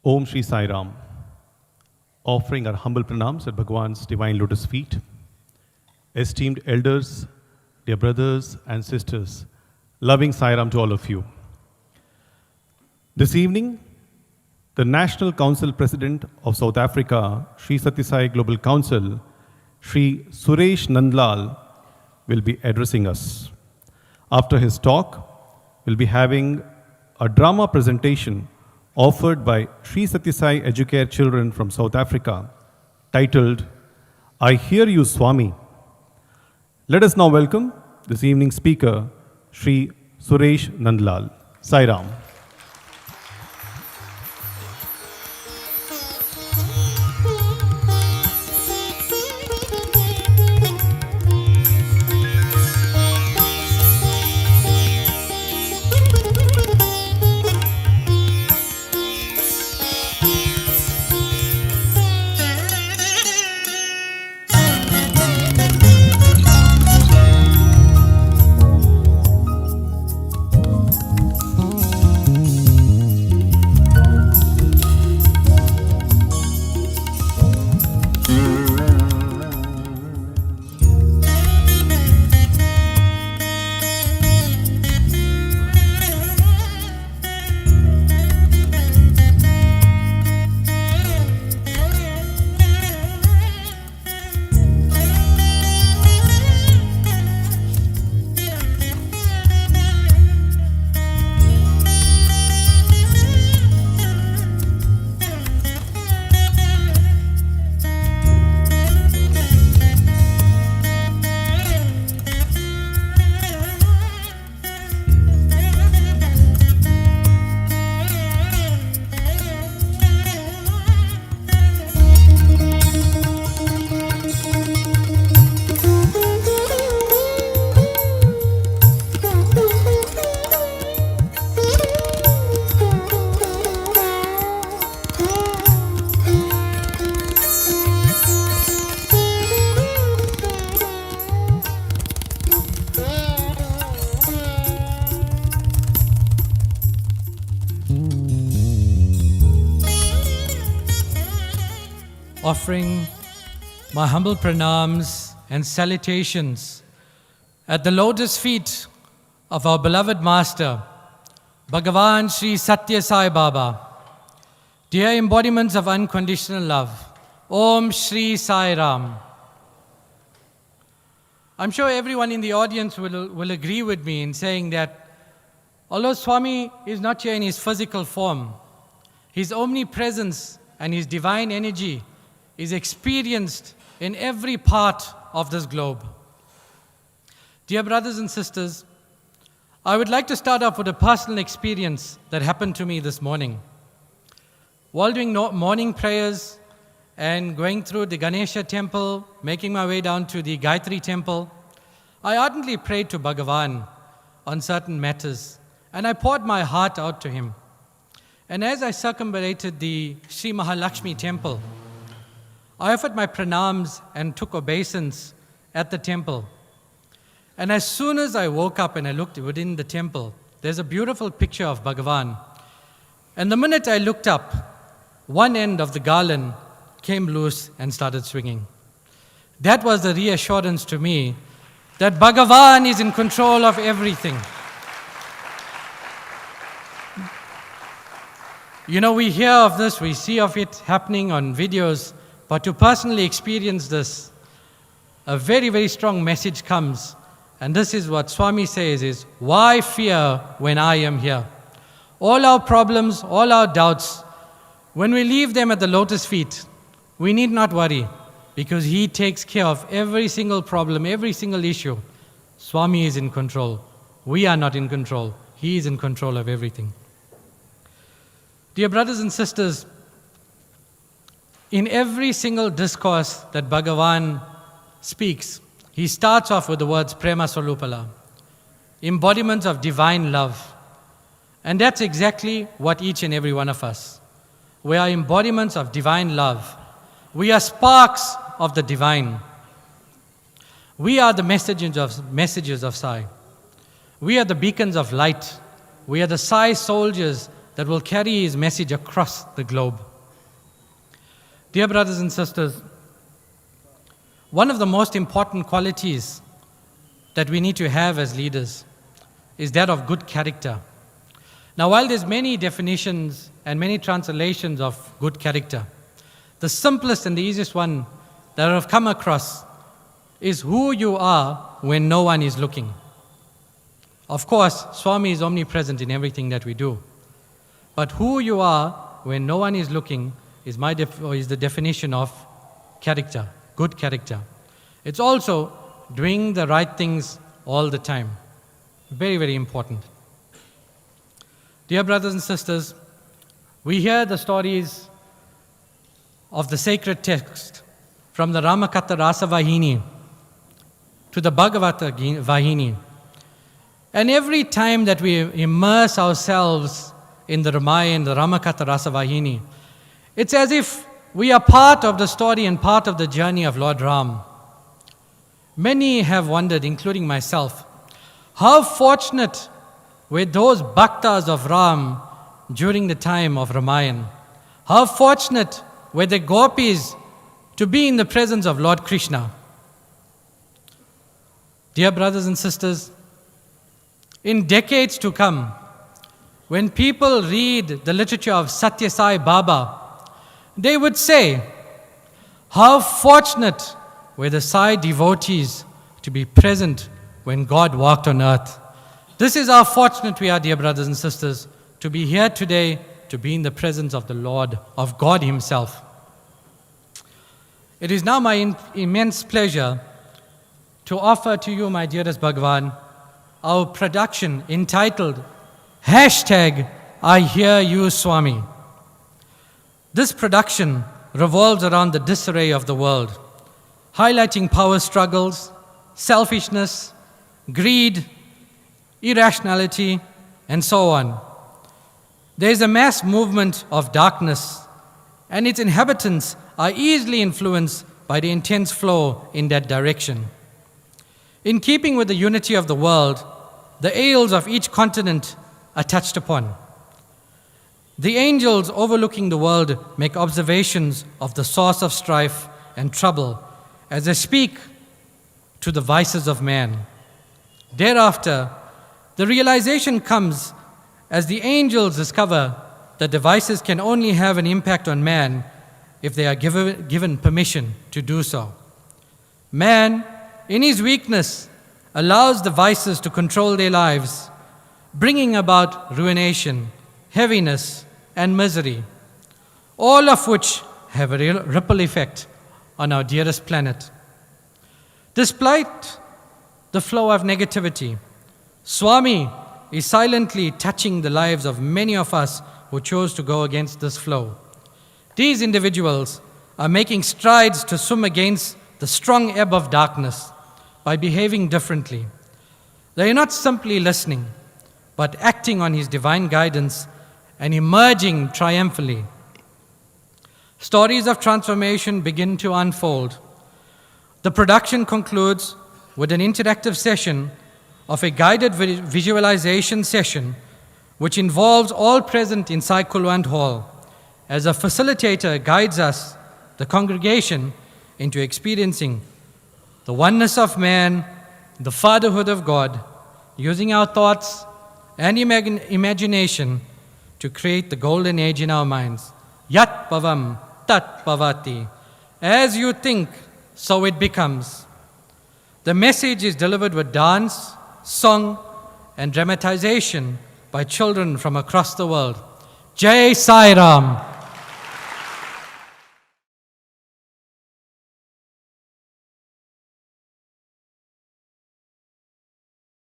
Om Shri Sai Ram. Offering our humble pranams at Bhagwan's divine lotus feet. Esteemed elders, dear brothers and sisters, loving Sai Ram to all of you. This evening, the National Council President of South Africa, Shri Sathya Sai Global Council, Shri Suresh Nundlal, will be addressing us. After his talk, we'll be having a drama presentation offered by Shri Sathya Sai Educare children from South Africa, titled, I Hear You Swami. Let us now welcome this evening's speaker, Shri Suresh Nundlal. Sai Ram. Offering my humble pranams and salutations at the lotus feet of our beloved Master, Bhagavan Shri Sathya Sai Baba, dear embodiments of unconditional love, Om Shri Sai Ram. I'm sure everyone in the audience will agree with me in saying that although Swami is not here in his physical form, his omnipresence and his divine energy is experienced in every part of this globe. Dear brothers and sisters, I would like to start off with a personal experience that happened to me this morning. While doing morning prayers and going through the Ganesha temple, making my way down to the Gayatri temple, I ardently prayed to Bhagavan on certain matters, and I poured my heart out to him. And as I circumambulated the Sri Mahalakshmi temple, I offered my pranams and took obeisance at the temple. And as soon as I woke up and I looked within the temple, there's a beautiful picture of Bhagavan. And the minute I looked up, one end of the garland came loose and started swinging. That was the reassurance to me that Bhagavan is in control of everything. You know, we hear of this, we see of it happening on videos, but to personally experience this, a very, very strong message comes. And this is what Swami says is, why fear when I am here? All our problems, all our doubts, when we leave them at the lotus feet, we need not worry, because he takes care of every single problem, every single issue. Swami is in control. We are not in control. He is in control of everything. Dear brothers and sisters, in every single discourse that Bhagavan speaks, he starts off with the words Prema Solupala, embodiments of divine love. And that's exactly what each and every one of us. We are embodiments of divine love. We are sparks of the divine. We are the messengers of Sai. We are the beacons of light. We are the Sai soldiers that will carry his message across the globe. Dear brothers and sisters, one of the most important qualities that we need to have as leaders is that of good character. Now, while there's many definitions and many translations of good character, the simplest and the easiest one that I've come across is who you are when no one is looking. Of course, Swami is omnipresent in everything that we do. But who you are when no one is looking is the definition of character, good character. It's also doing the right things all the time. Very, very important. Dear brothers and sisters, we hear the stories of the sacred text from the Ramakatha Rasa Vahini to the Bhagavata Vahini. And every time that we immerse ourselves in the Ramayana, the Ramakatha Rasa Vahini, it's as if we are part of the story and part of the journey of Lord Ram. Many have wondered, including myself, how fortunate were those bhaktas of Ram during the time of Ramayana. How fortunate were the gopis to be in the presence of Lord Krishna. Dear brothers and sisters, in decades to come, when people read the literature of Satya Sai Baba, they would say, how fortunate were the Sai devotees to be present when God walked on earth. This is how fortunate we are, dear brothers and sisters, to be here today, to be in the presence of the Lord, of God Himself. It is now my immense pleasure to offer to you, my dearest Bhagwan, our production entitled #I Hear You Swami. This production revolves around the disarray of the world, highlighting power struggles, selfishness, greed, irrationality, and so on. There is a mass movement of darkness, and its inhabitants are easily influenced by the intense flow in that direction. In keeping with the unity of the world, the ails of each continent are touched upon. The angels overlooking the world make observations of the source of strife and trouble as they speak to the vices of man. Thereafter, the realization comes as the angels discover that the vices can only have an impact on man if they are given permission to do so. Man, in his weakness, allows the vices to control their lives, bringing about ruination, heaviness, and misery, all of which have a ripple effect on our dearest planet. Despite the flow of negativity, Swami is silently touching the lives of many of us who chose to go against this flow. These individuals are making strides to swim against the strong ebb of darkness by behaving differently. They are not simply listening, but acting on His divine guidance and emerging triumphantly. Stories of transformation begin to unfold. The production concludes with an interactive session of a guided visualization session which involves all present inside Kulwant Hall as a facilitator guides us, the congregation, into experiencing the oneness of man, the fatherhood of God, using our thoughts and imagination to create the golden age in our minds. Yat pavam tat pavati. As you think, so it becomes. The message is delivered with dance, song, and dramatization by children from across the world. Jai Sai Ram.